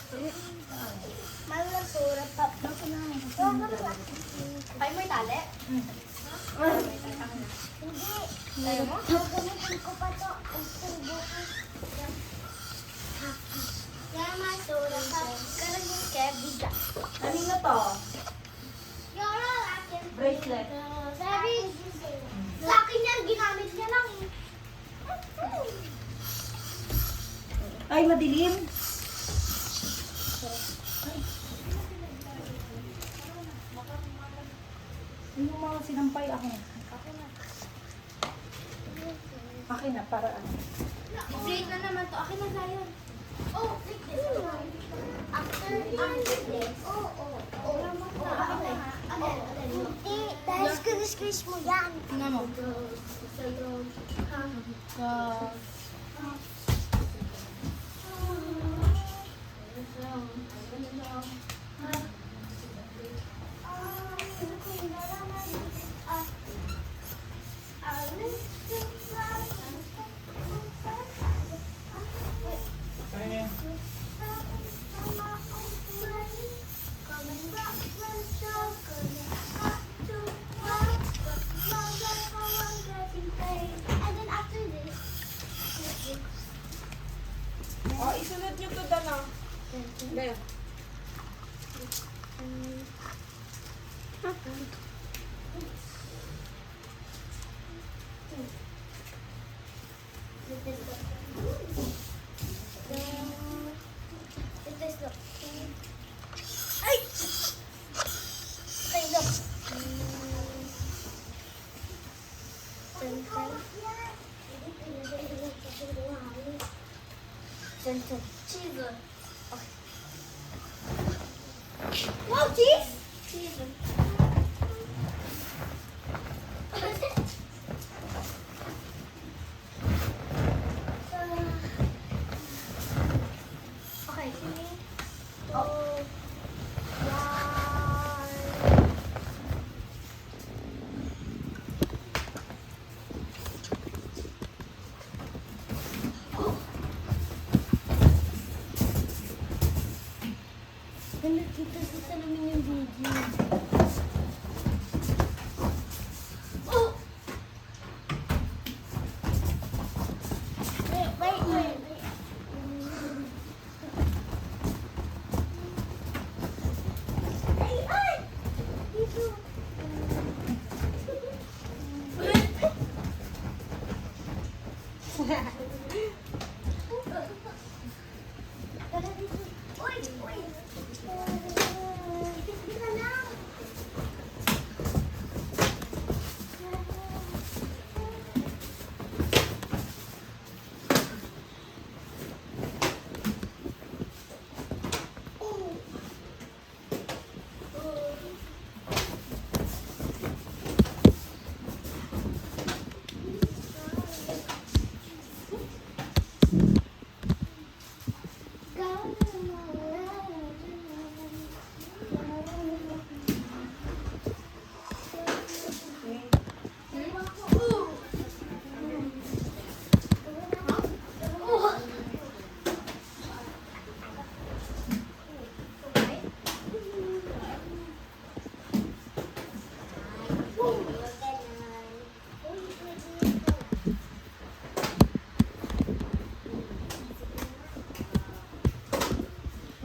Malang surat pa. Kaya mo itali? Hindi. Gagamitin ko pa to. Ang bukas. Kaya masurat pa. Karagin kaya biga. Kanino to? Yoro, akin. Bracelet. Sabi, sa akin yan, ginamit niya lang. Ay, madilim. Yung mga sinampay ako. Akin na, para ano. Straight na naman to. Akin na tayo. Oh, like this. After this. Oh. Hindi, dahil squeeze mo yan. Tingnan mo. And then after this, Oh, isunod nyo to dana. Gaya. ay! Okay, look. Cheese. Okay. Wow, cheese! Cheese. Okay, 3, 2, 1. Ganda kita sa salamin yung video. Oh! Wait. Ay! Dito. Tara dito. Uy! Teka lang.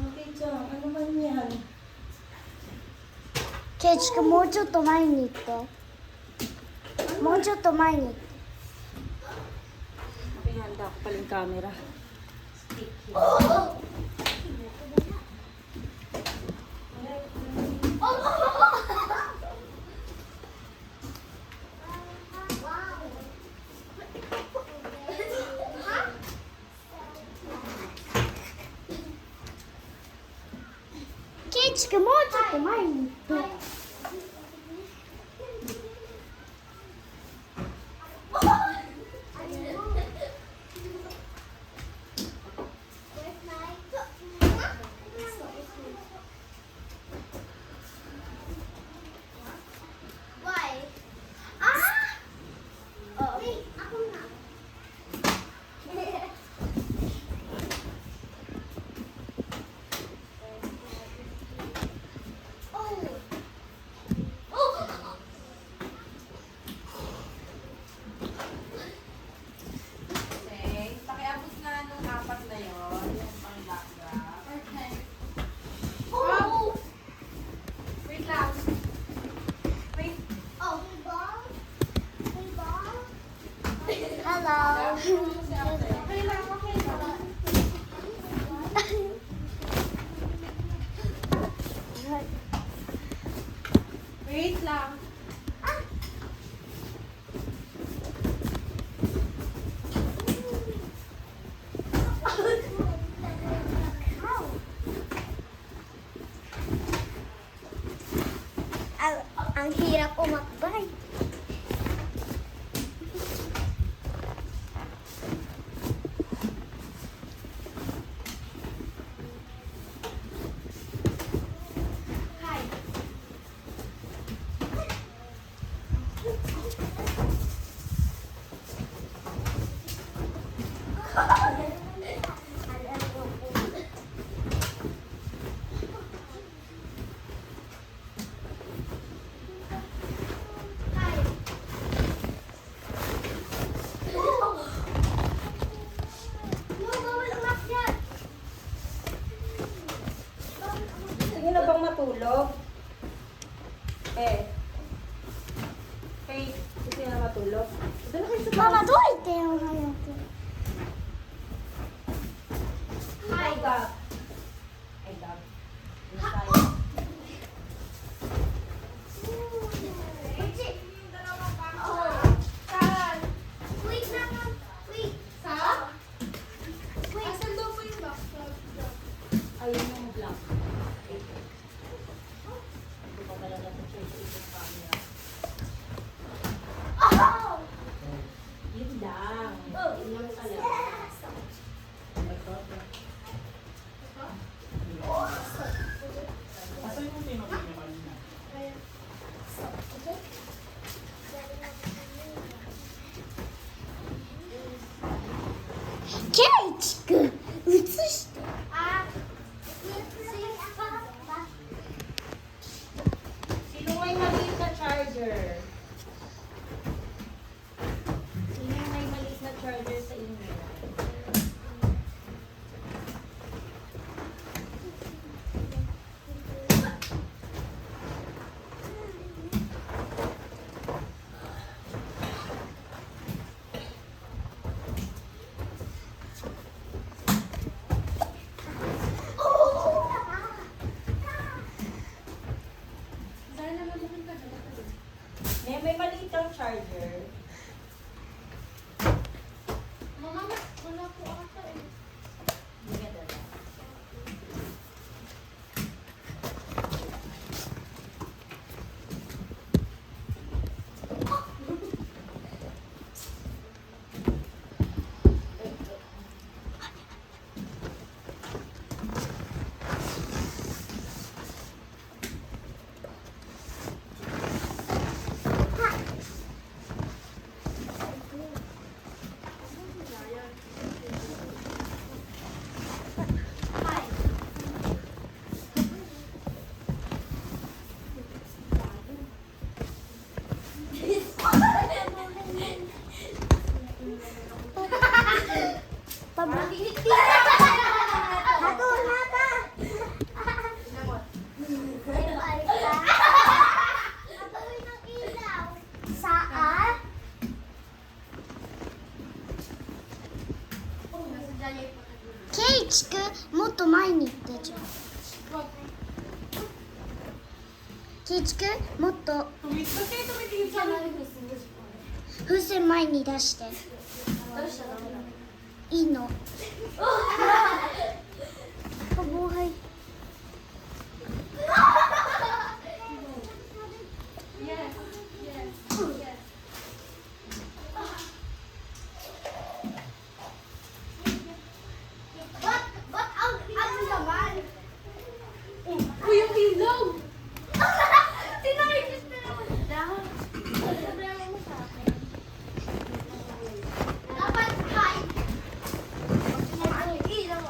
Okay, Chang. Ano man yan? ケイチ君もうちょっと前に行ってもうちょっと前に Okay, handa ko pala yung camera.ケイチ君もうちょっと前に行って Okay. Oh! Wait lang. Wait. Oh. Hello. Okay lang, okay lang. Wait lang. Ang hirap umakbay. Hi. Sige na bang matulog? Gusto niyo na matulog? Doon na kayo sa Mama, どう言ってよ、早く。 Hi, Gab. Hi, Gab. Ano tayo? Saan? Wait naman. Wait. Saan? Asan daw po yung backpack? Ayun yung vlog. Hindi ko talaga na-check yung camera. Oh! Yun lang. Yun lang talaga. Asan yung tinapay niya kanina? Kate, 映して。あ、 Sino may maliit na charger? Sino may maliit na charger sa inyo? Saan naman pumunta ka? May maliit kang charger. Mama, wala po ata eh. Hindi ka dala. Saan?ケイチくん、もっと前に行ってちょう。ケイチくん、もっと Tumit ba kayo tumitingin sa akin? 風船前に出して。いいの。Kabuhay. Yes, yes, yes. Ba't ang laman? Uy, yung ilaw! Tinakikis na naman. Sabihan mo sa akin. Dapat high. Ilaw.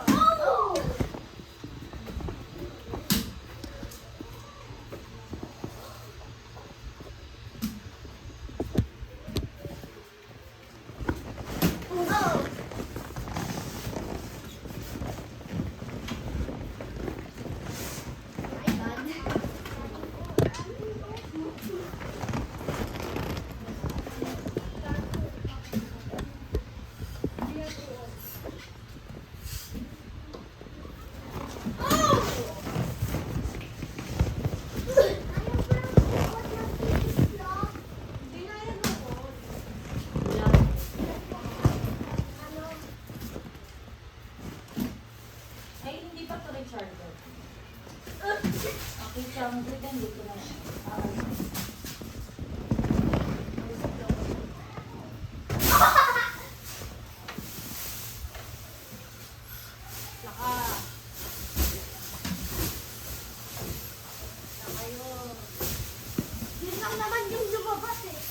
Okay, siya. Mag-return dito na. Yun lang naman yung lumabas eh.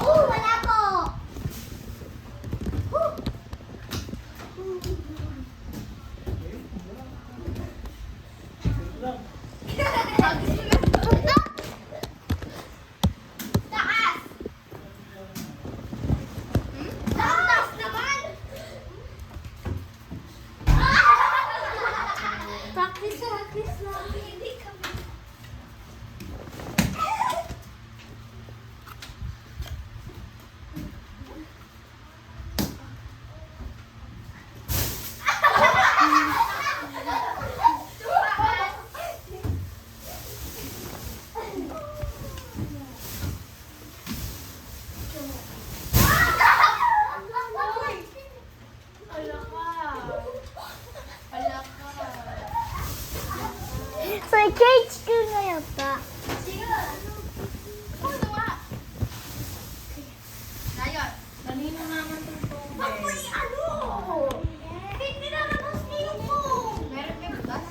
Wala po! Taas! Taas naman! Practice lang. Hindi kami. So, cage ko na yata. Sige. Ano nga? Ngayon. Kanino naman itong tubig? Amoy ano? Hindi na naman steam mo. Meron may butas?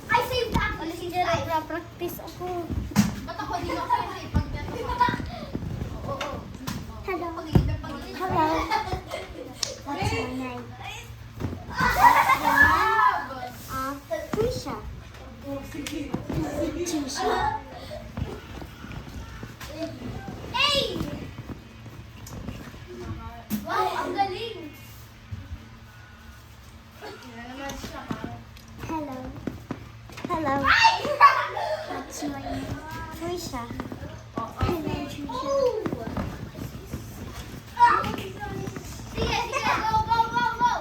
Ay, save that! Alisin siya. Practice ako. Ba't ako di ako save pag Oo. Hello. Hello. What's your name? Trisha. Trisha. Hey! Wow, ang galing! Hello. Hello. What's your name? Trisha. Hello, Trisha. Sige, go, go, go, go!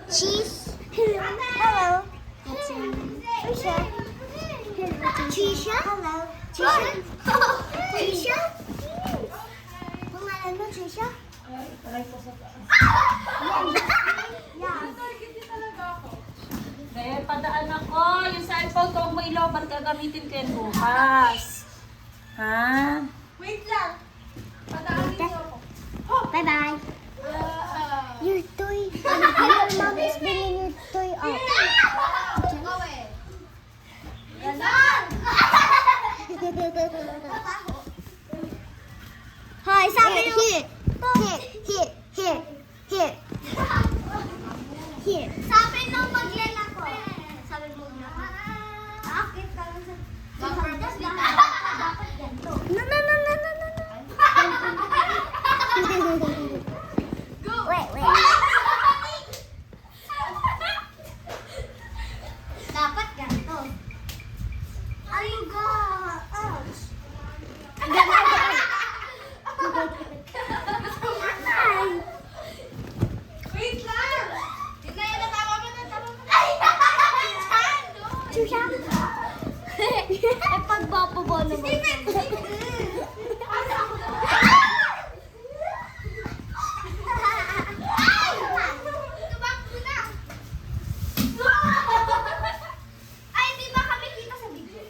Cheese. Hello. What's your name? Trisha. Trisha? Hello. Trisha? Trisha? Pangalan mo, Trisha? Kaya padaan ako. Yung cellphone ko, mo iloban ka, gamitin ko yan bukas. Ha? Wait lang. Padaanin niyo ako. Bye-bye. Your toy. Your mom is bringing your toy up. Hi, sabi mo. Here. Here. Sabi nung maglalako. Sabi mo na. Akit ka lang sa... Dapat ganito. No. Wait. Ay, di ba kami kita sa video?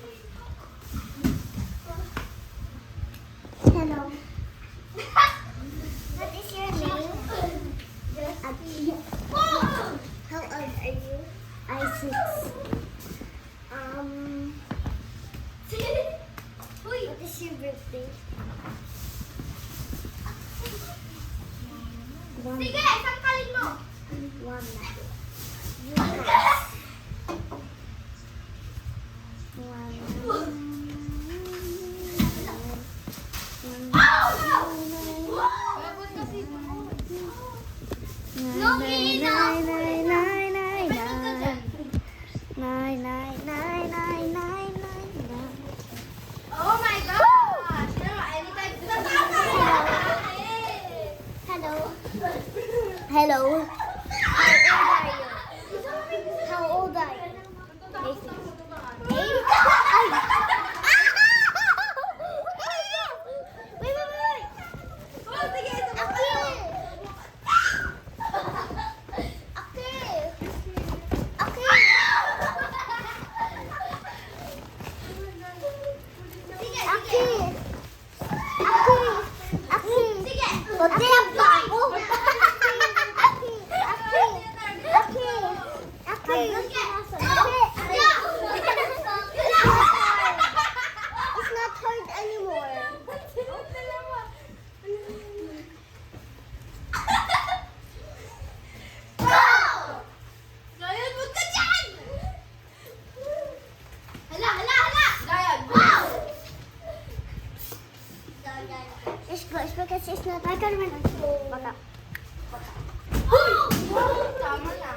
Hello. What is your name? How old are you? I'm 6. What is your birthday? Sige, sangkalin mo. 1 na. Oh my gosh! Hello. Hello. How old are you? How old are you? 8. Wait. It's not hard anymore. Gayon, huwag ka dyan! Hala! Gayon, wow! Let's go, because it's not like baka. Tama na.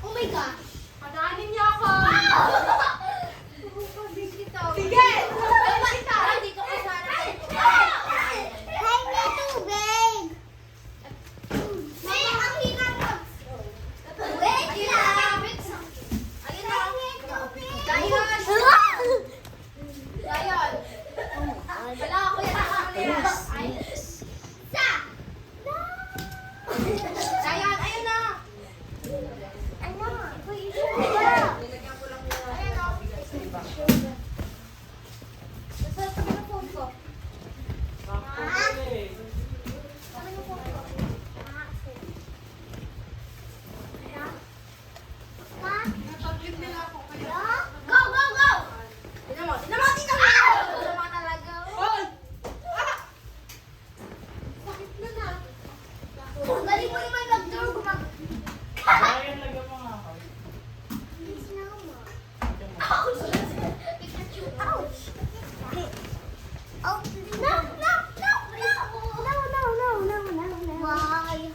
Oh my gosh! Pananin niyo ako! Sige! Hindi ko kasana. Hingi tubig! May ang hinang wait lang! Ayun na! Gayon! Wala ako yan. Sa! Gayon, ayun na! Ano? Nilagyan ko lang yung... Ayun na. Nasa na phone ko. Ano yung phone ko? Nataglit nila ako kaya. Go! Tignan mo talaga. Hoy! Sakit na. Galing mo naman mag-draw. Kaya lagyan mo nga ako. Ouch! Pikachu, ouch! Oh, no! Why?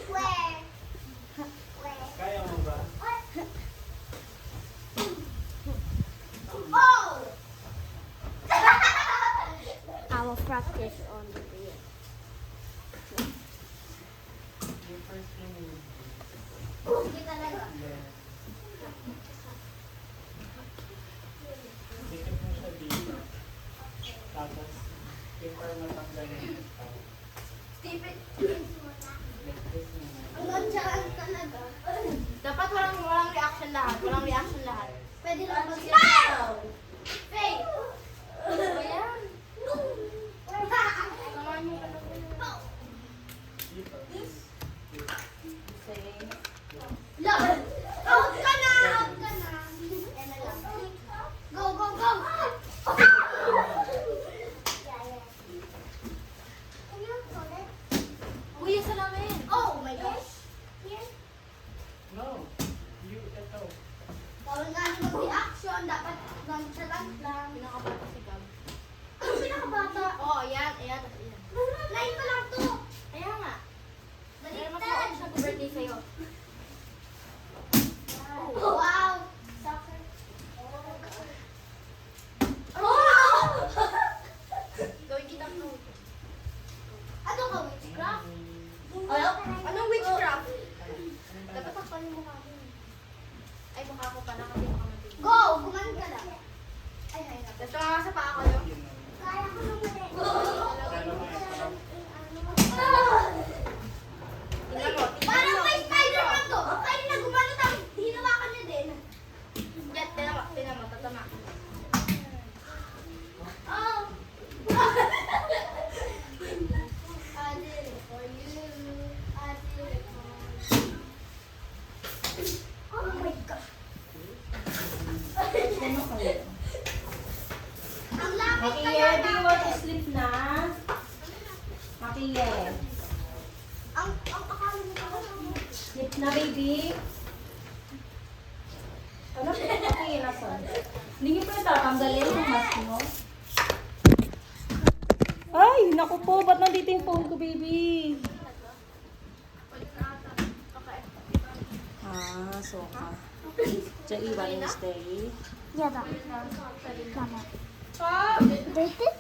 Where? Kaya mo ba? Oh! I will practice on the video. Yung first thing Hindi talaga. dikit mo siya dito. Tapos, paper matanggal yung tao. Stephen, Like this naman. ang gandyan talaga. Dapat walang reaction lahat. Walang reaction lahat. Pwede lang mag-reaction. Faith! Ayan. Samahan mo ka lang. Dito. Love! Out ka na! Yan na lang. Go! Uy, yung salamin. Oh my gosh. Here. No. Ito. Bawal nga naman mag-reaction. Dapat nonchalant lang. Pinakabata si Gab. Ano pinakabata? Oo, ayan. Line pa lang to. Kaya nga. Pero mas maon siya to birthday sa'yo. Wow! Soccer. Oh! Gawin kita Makiye, do you want to sleep na? Makiye. Ang akala mo ba? Sleep na, baby. Ano? Makiye na son. Hindi niyo pa tatanggalin yung mask mo. Ay, naku po. Ba't nandito yung phone ko, baby? Ah, so ka. Diyan iwan yung stay. Yeah, da. Mama. Dated?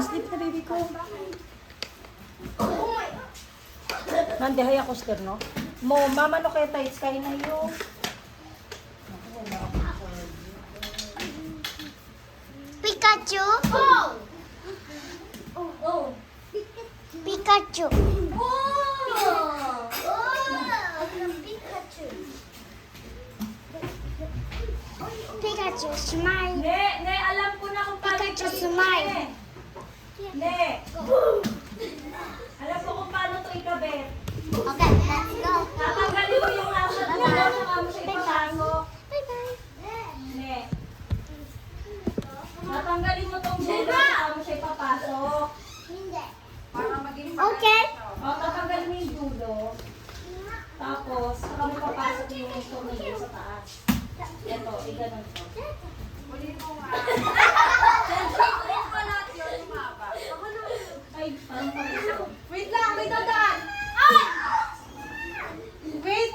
Sleep na, baby ko. Nandihay ako, Ster, no? Mo, mama no kaya tayo, kaya na yung... Pikachu? Oh! Oh! Pikachu. Oh! Pikachu. Pikachu, smile. Ne, alam ko na kung paano Pikachu, ito smile. Ne, alam ko kung paano ito ikabit. Okay, let's go. Tatanggalin mo yung nasa mo, saka mo siya ipapasok. Bye-bye. Ne. Tatanggalin mo tong dulo, saka mo siya ipapasok. Hindi. Para maging Okay. O, tatanggalin mo yung dulo. Tapos, saka mo papasok yung tornilyo sa taas. Ito, iganon ko. Uli mo nga. Pa lahat yun, lumaba. Ay, parang parito. Wait lang, may dadaan! Ay! Wait!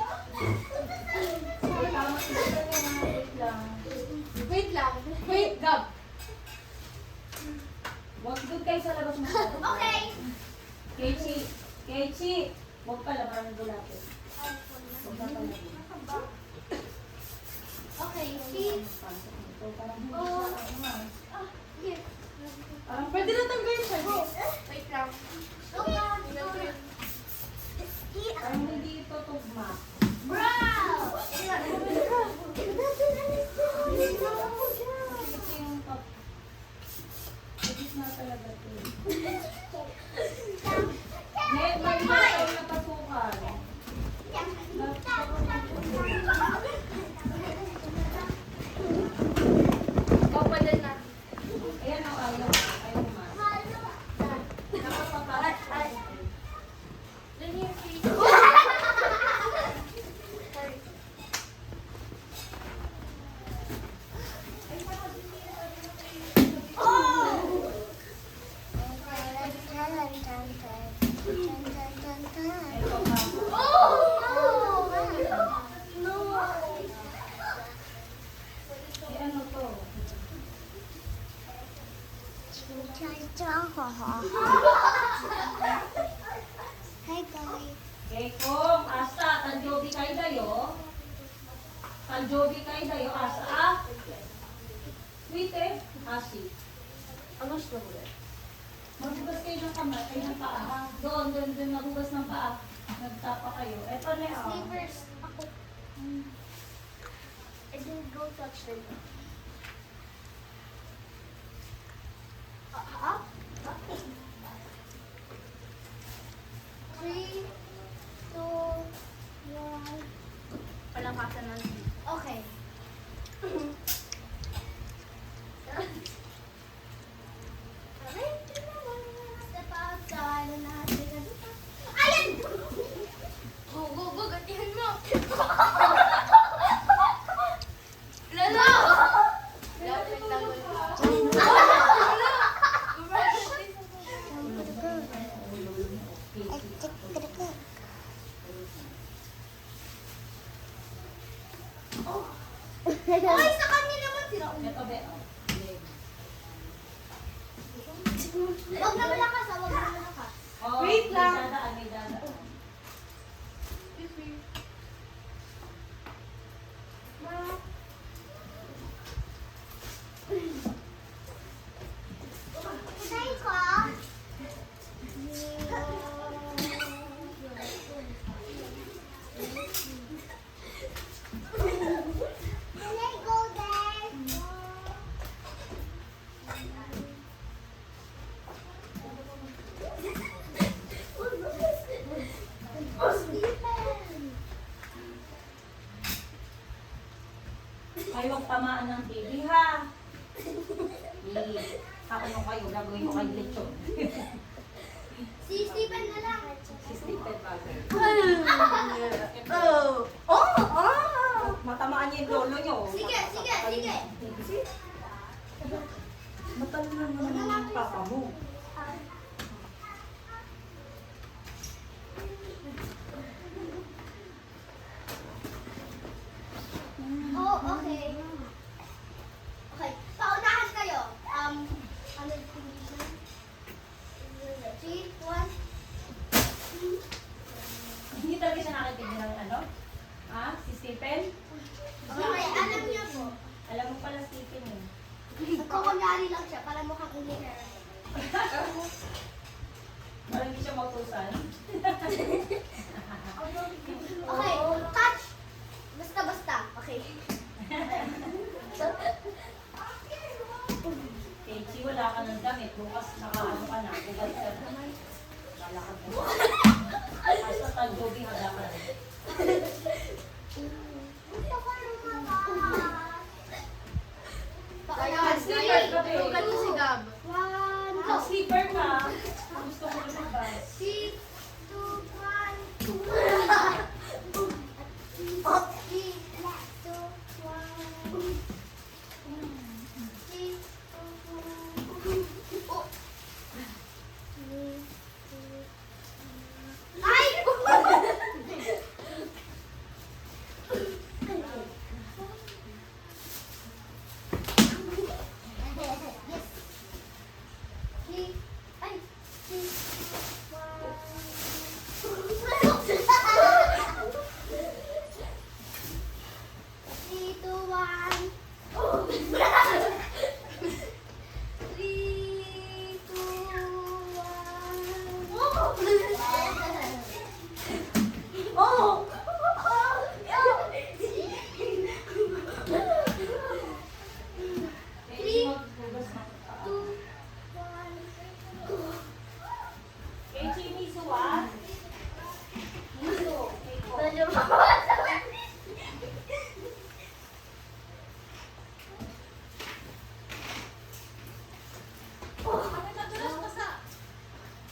Tama, isa na nga, wait lang. Wait lang. Wait, Gab. Huwag doon kayo sa labas mo. Okay. Keichi, huwag pala, maraming bulate. Huwag na pala. Okay, see? Ito, parang hindi Oh. siya, Here. parang Pwede na tanggalin siya. Wait lang. Okay. parang hindi ito tugma. Bro! Ito yung top. Ito na talaga ito. Net, may iba tayo napasukan. Oh, pwede na. Ayan ang ayaw ma. Ito pa. Eh, ano to? Hi guys. Kekong, asa, tanjobi kayo dayo. Tanjobi kayo dayo, asa, ah. Sweet eh, asi. Ano siya ulit? Maghugas kayo ng kamay, kayo ng paa. Doon, maghugas ng paa. Nagtapa kayo. Eto na yun. Sleepers. Ako. I didn't go touch them. Up. 3, 2, 1. Palakasan na. Okay. Step outside and I take a look. Ayan! Go, gatihan mo. Lalo! Lapit lang ulit. Ay, sa kanya naman sila. Eto, be. Huwag na malakas, huwag na malakas. Oh, Wait lang. May dadaan. Say ko. Can I go there? Kayo ang tamaan ng baby, ha? Kakulong kayo, gagawin ko kayo lechon. Si Stephen na lang. Si Stephen Bagay. Oh! Oh! Matamaan niya yung lolo niyo. Sige, sige, sige. Matalino naman ang papa mo. Oh, okay. Okay, paunahan kayo. Ano yung condition? 3, 1. Hindi talaga siya nakatigil ng ano? Ha? Si Stephen? Okay, alam niyo po. Alam mo pala Stephen eh. Kukunyari lang siya para mukhang engineer. Parang hindi siya mautusan. Okay, touch. Basta-basta. Okay. Kechi, wala ka ng damit. Bukas nakaano ka na. Bukas ka na. Lalakad ka na. Basta tag-jogging hada ka na. Gusto ko lumakas. Kaya, sleeper ka ba? Tugan mo si Gab. 1, Ikaw, sleeper ka. Gusto ko lumabas. 6, 2, Oh! Kechi, magbugas na ka. Kechi, miso ah. Miso. Keiko.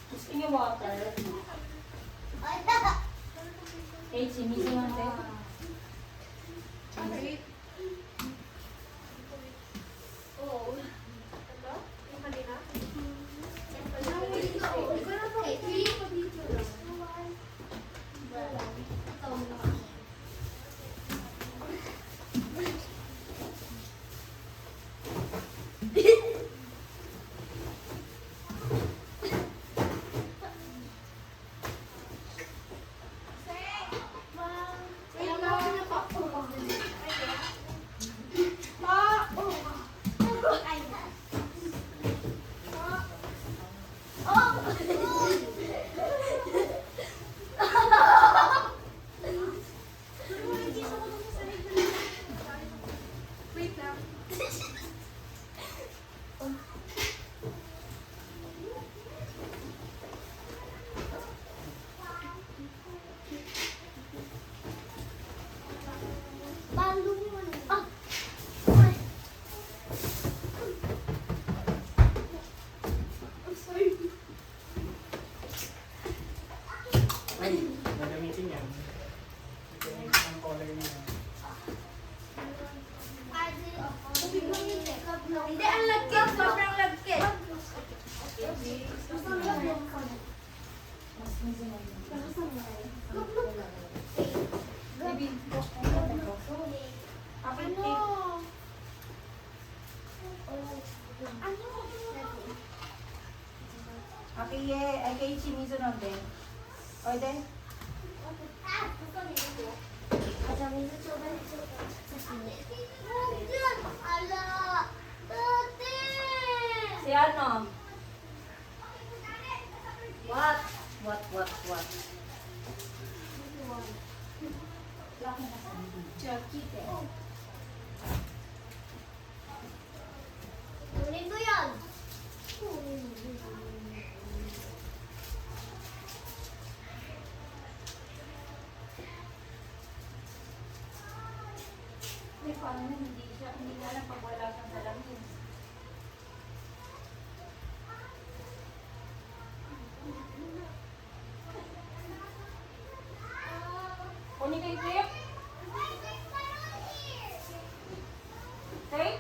Gusto niyo water? Kechi, miso natin. Wait. Oh. Ano? Yung kanina? Okay, 3, 2, 1. Wait lang. Balloon. Ah. I'm sorry. Gagamitin yan. Ito ang color niya. Hindi, ang lagkit. Sobrang lagkit. Mas miso na yun. Baby, kapit Ano? cake. Ano? Okay, ay Kechi, miso natin. Oide? Ala! Dati! Si ano? What? What? Chakite. Kunin ko yan. May paano hindi siya, hindi nga alam pag wala siyang salamin. Kunin kayo tape? Tape?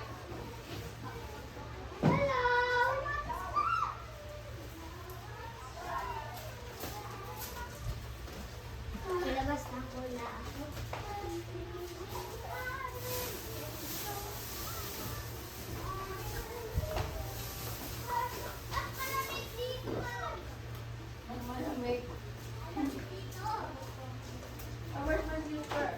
Ilabas na ko na ako. Malamig. Where's my zipper?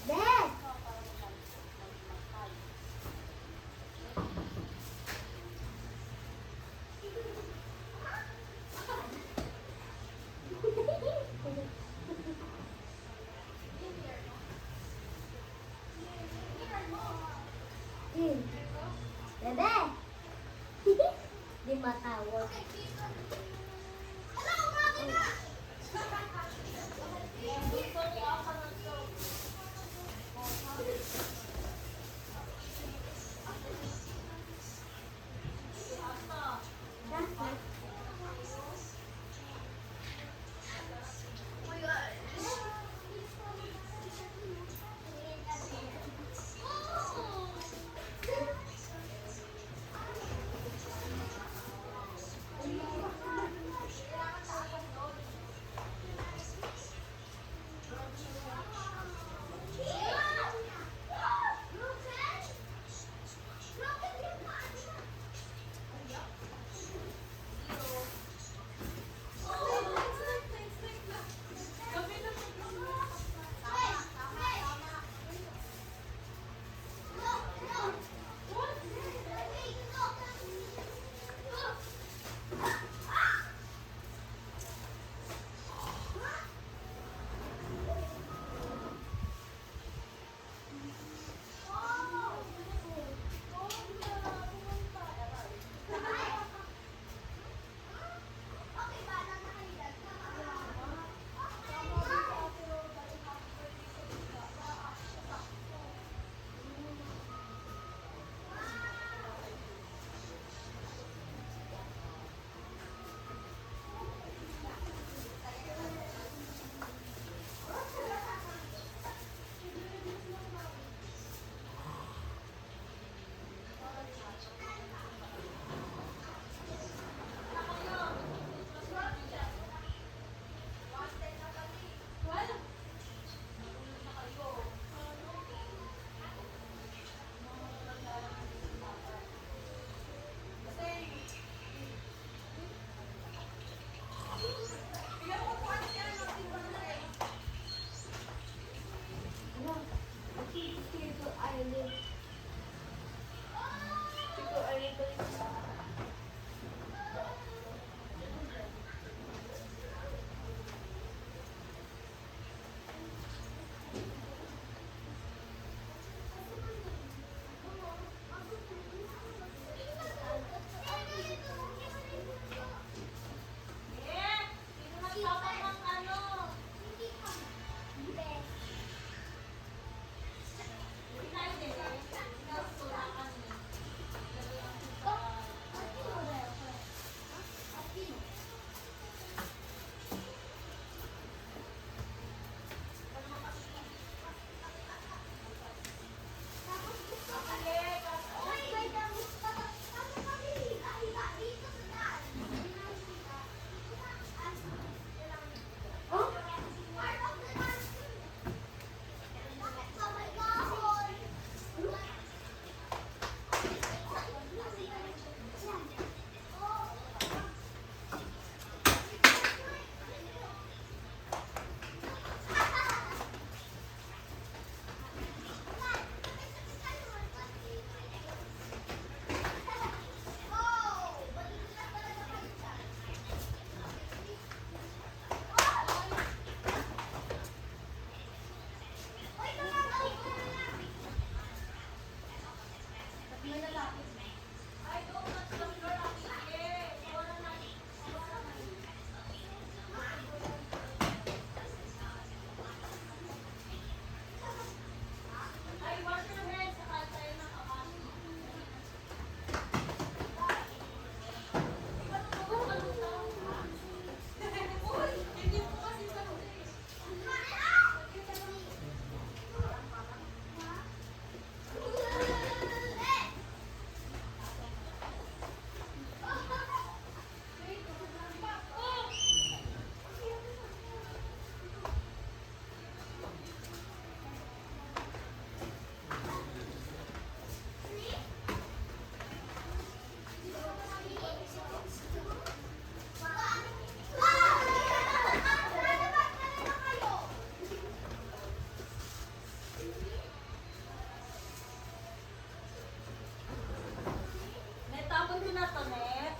Dad! Bebe! Di matawag. Netapon ko na to, Net.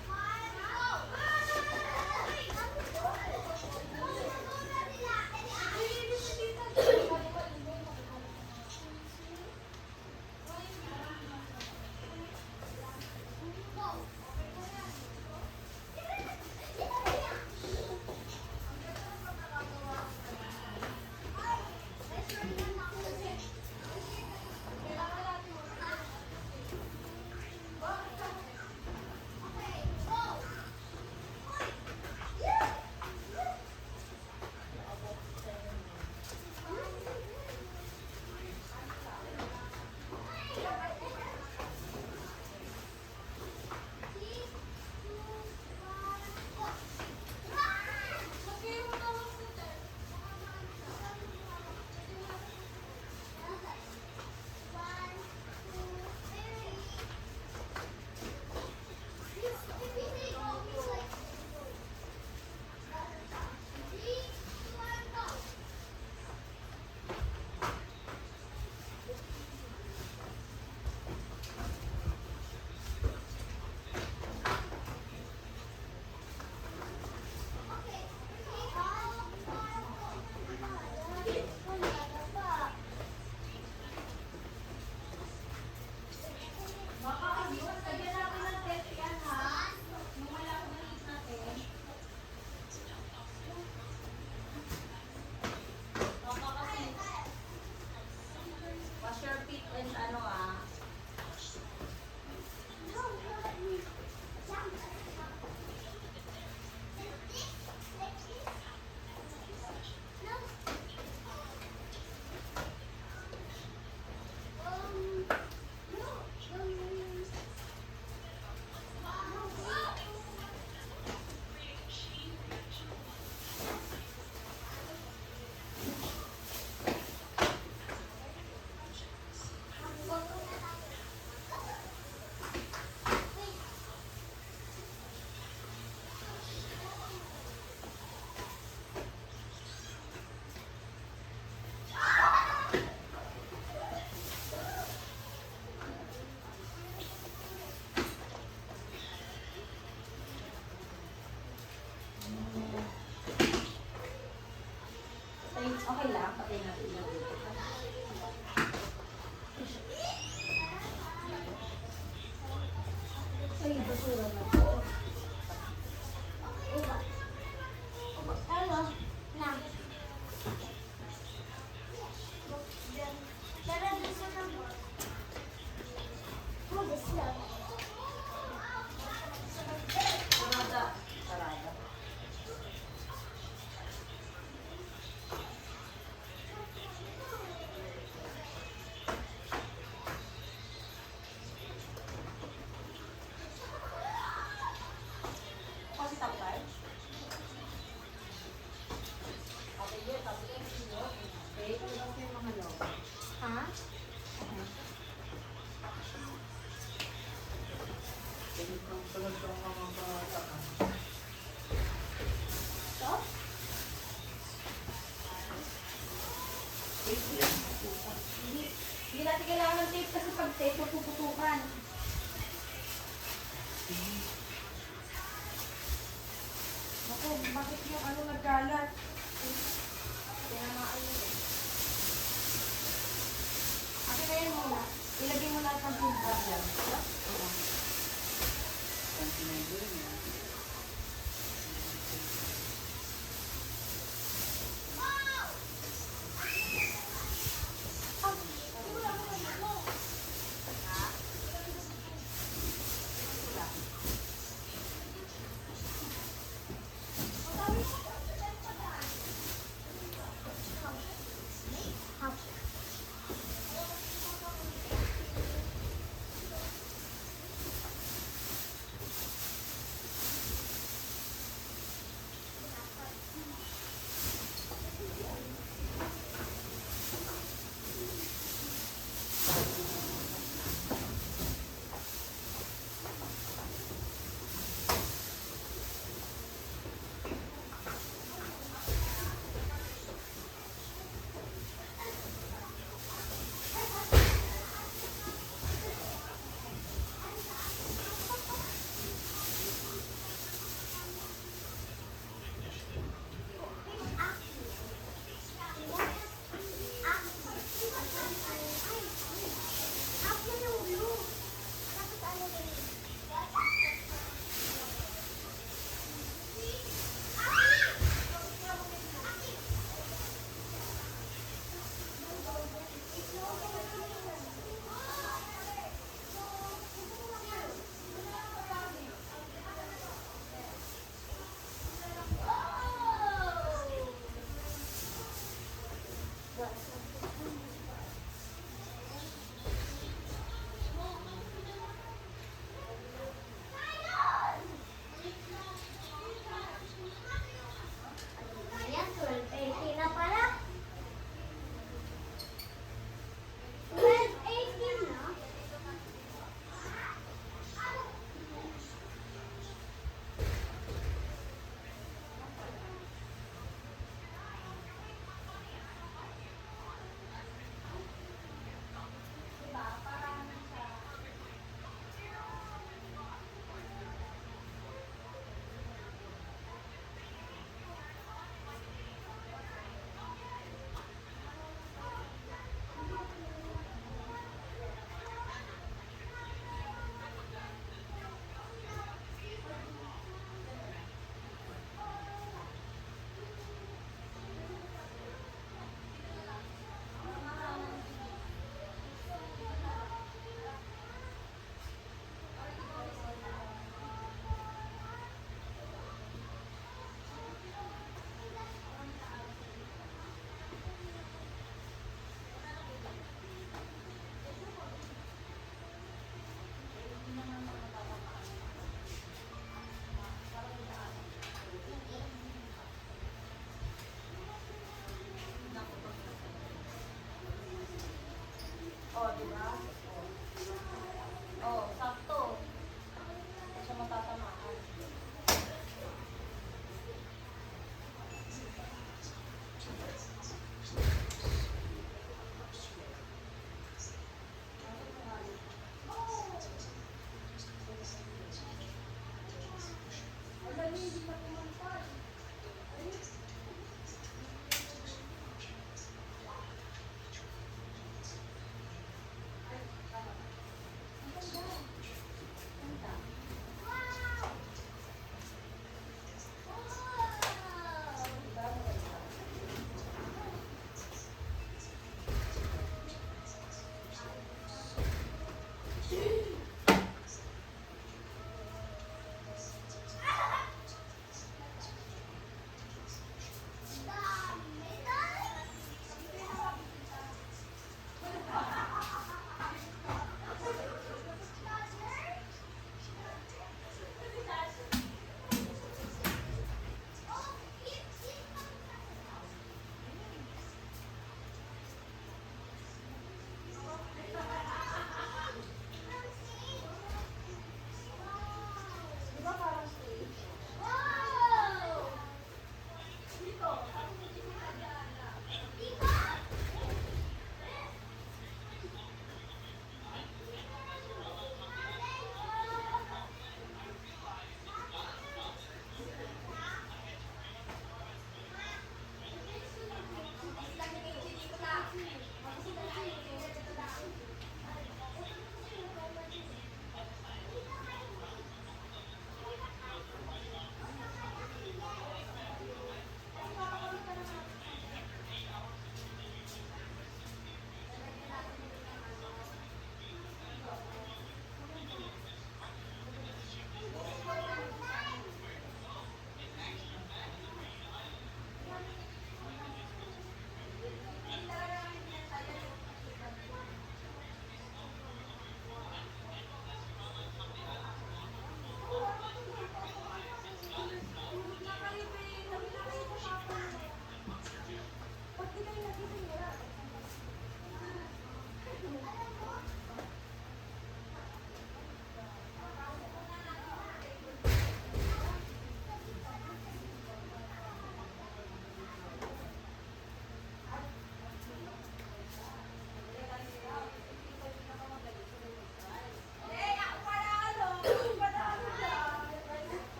Sunod kang mga patakan. Ito? Hindi natin kailangan ng tape kasi pag tape, puputukan. Ako, bakit yung ano nagkalat? Tinamaan mo. Akin na yan muna. Ilagay mo lahat ng tubig yan. Oo. Continue din yan.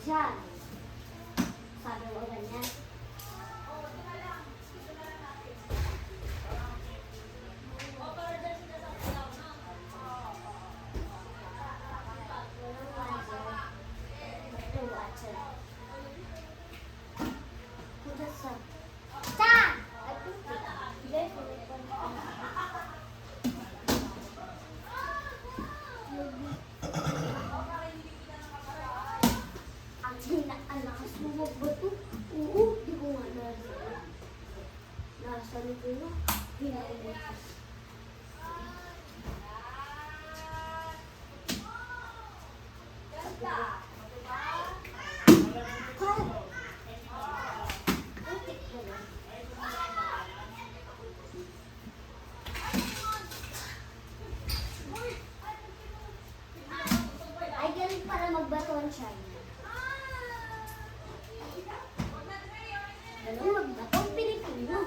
Diyan. Sabi mo ganyan. Ang lakas mo magbato. Oo, di ko nga nasa. Nasa nito na. Hinainis. Ay, ganun para magbato ang China. Ganun magbato ang Pilipino.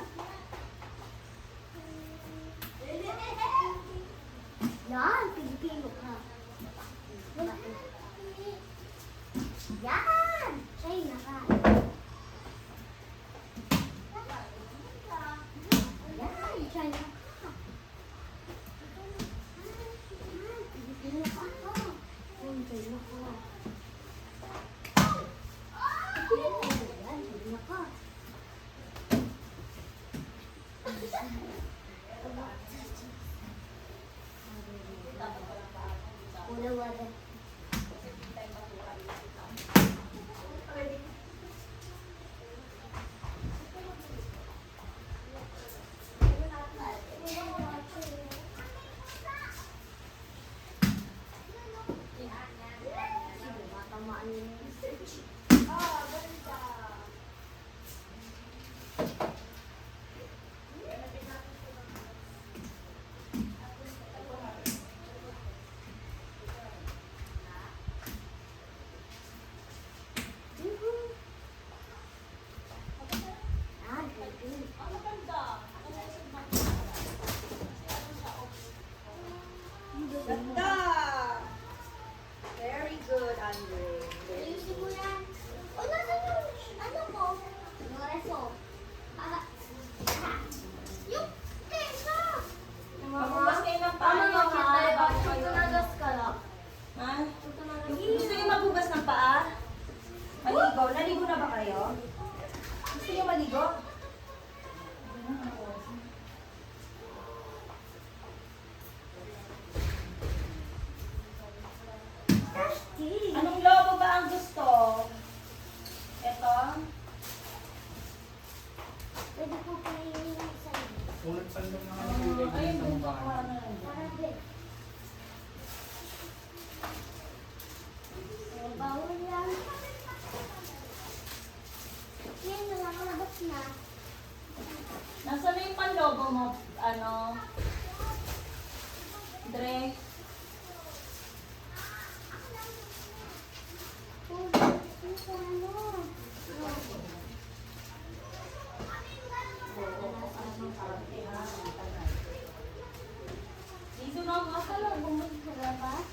Yan, Pilipino ka. Bato. Yan! China ka. Yan, China ka. Pilipino ka. Yan, China ka. Pilipino yan, China ka. Wala. Matamaan yun yung research. Ganda! Very good, Andre. Ayusin mo yan. O, nasan yung, ano ko? Yung reso. Yung tesa! Maghugas kayo ng paa niyo, ha? Tutunagas ka lang. Ha? Gusto niyo maghugas ng paa? Maligo? Naligo na ba kayo? Gusto niyo maligo? Anong lobo ba ang gusto? Ito? Pwede po kainin yung isa yun. Ulit pa lang ang Ayun, ng gusto ko bahay. ano lang. Para din. Bawal yan. Yan na lang, labas na. Nasaan na yung panlobo mo? Ano? Dre? Dito na ako. Akala bumalik sa labas?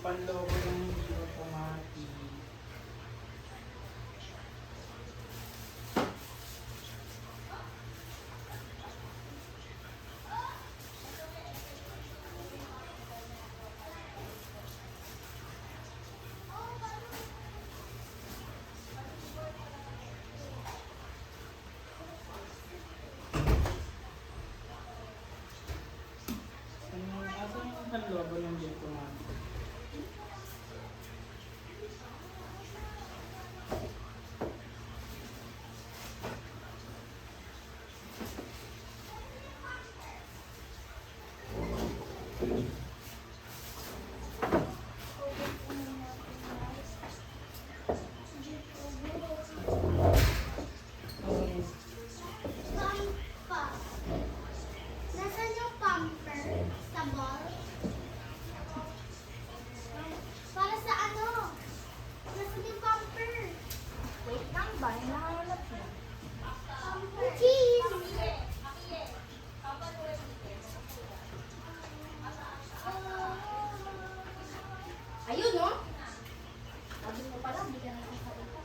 Panloko yung hindi automatic. Asan yung panloko yung hindi automatic? Pampa. Nasaan yung pamper sa ball? Para sa ano? Nasaan yung pamper? Wait lang ba? Hinahanap mo. Cheese! Ayun, no? Sabi mo pala, hindi ka nakasalita.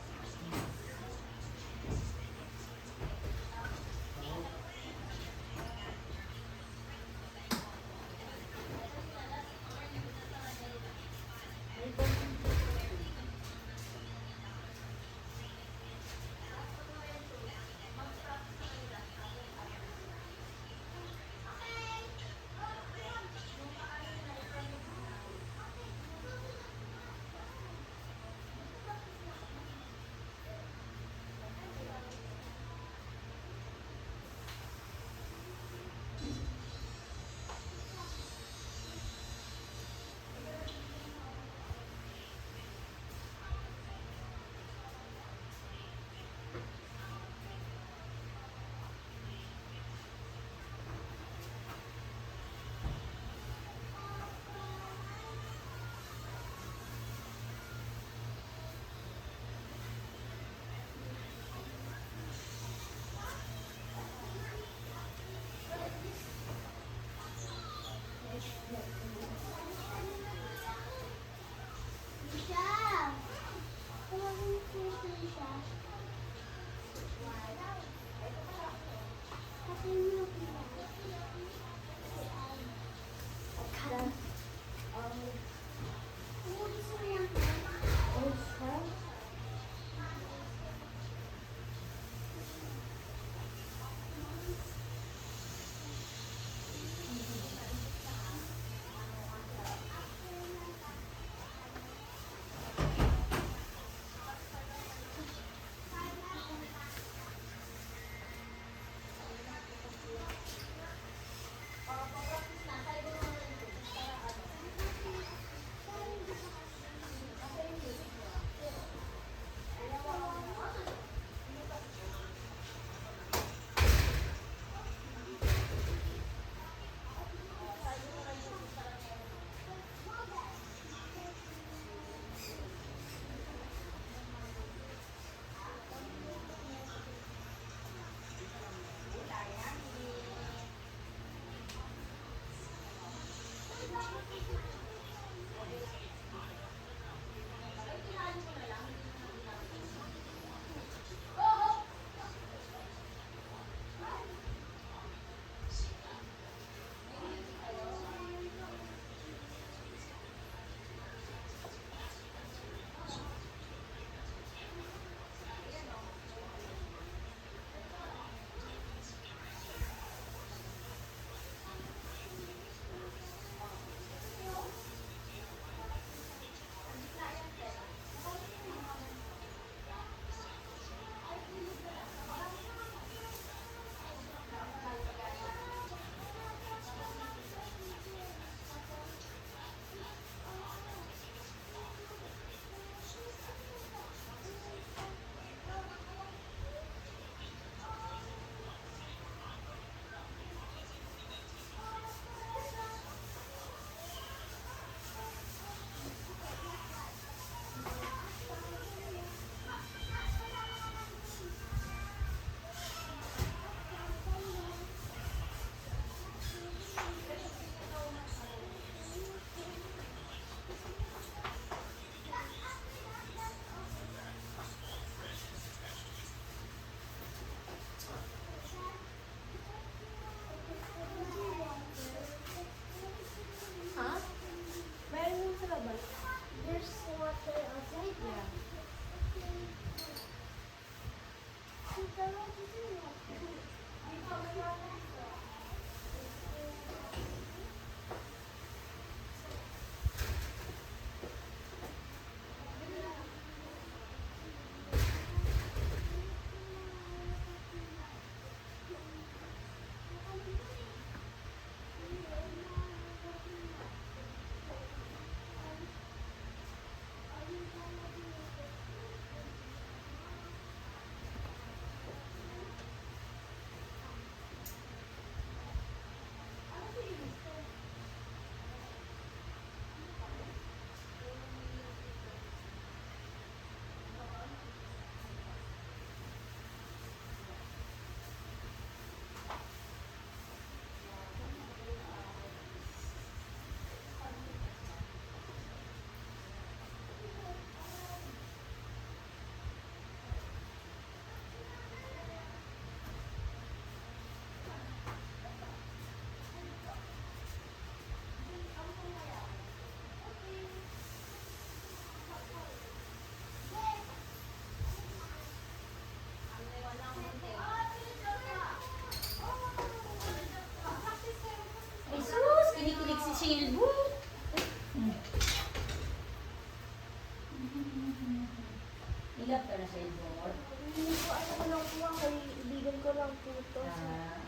Nag-love ka na sa indoor? Hindi ko ano ko lang po ang kaibigan ko lang po ito.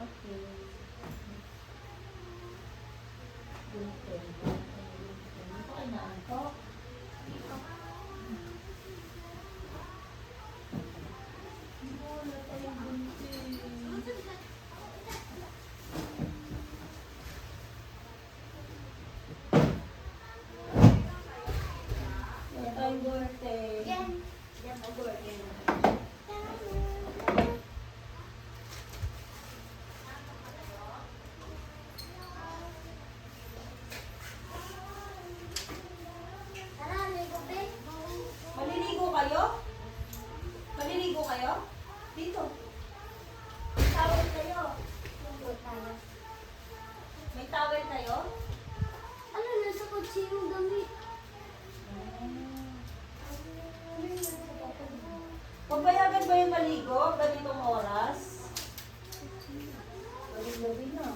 Okay. Bunten. Ito ay naantok. Wala tayong bunten. Wala tayong bunten. Yan. Yan ang bunten. Tara, ligo be. Maliligo kayo? Maliligo kayo? Dito. Tawag kayo. Ligo tayo. May towel kayo? Ano, nasa kotse yung damit. Papayagan ba yung maligo? Ganitong oras? Gabi-gabi na.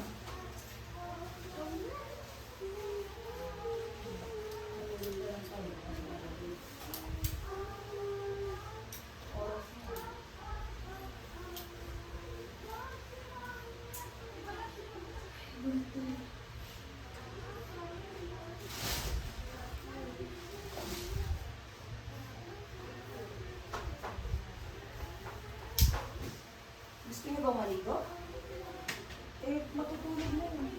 Gusto niyo ba maligo? Matutulog na yun.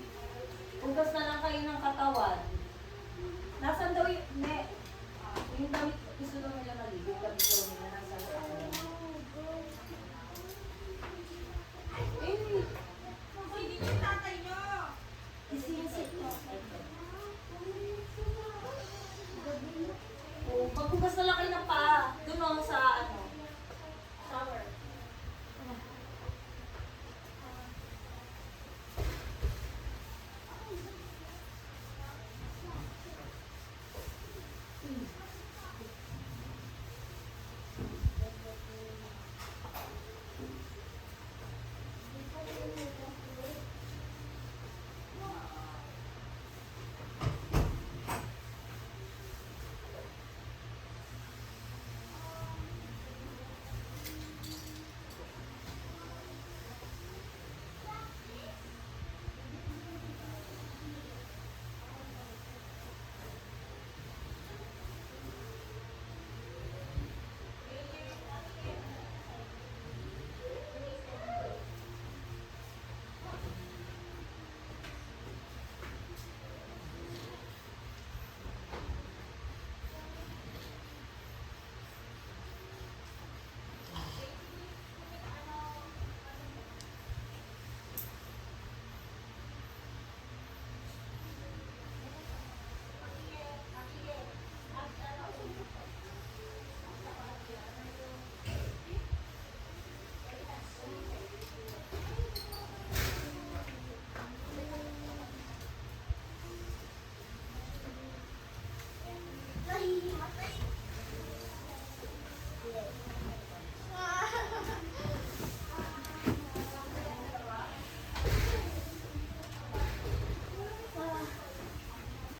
Hugas na lang kayo ng katawan. Nasaan daw yung... yung damit, gusto daw nila maligo. Yung damit daw nila nasa katawan. Hindi yung tatay nyo. Isinisip mo. O, maghugas na lang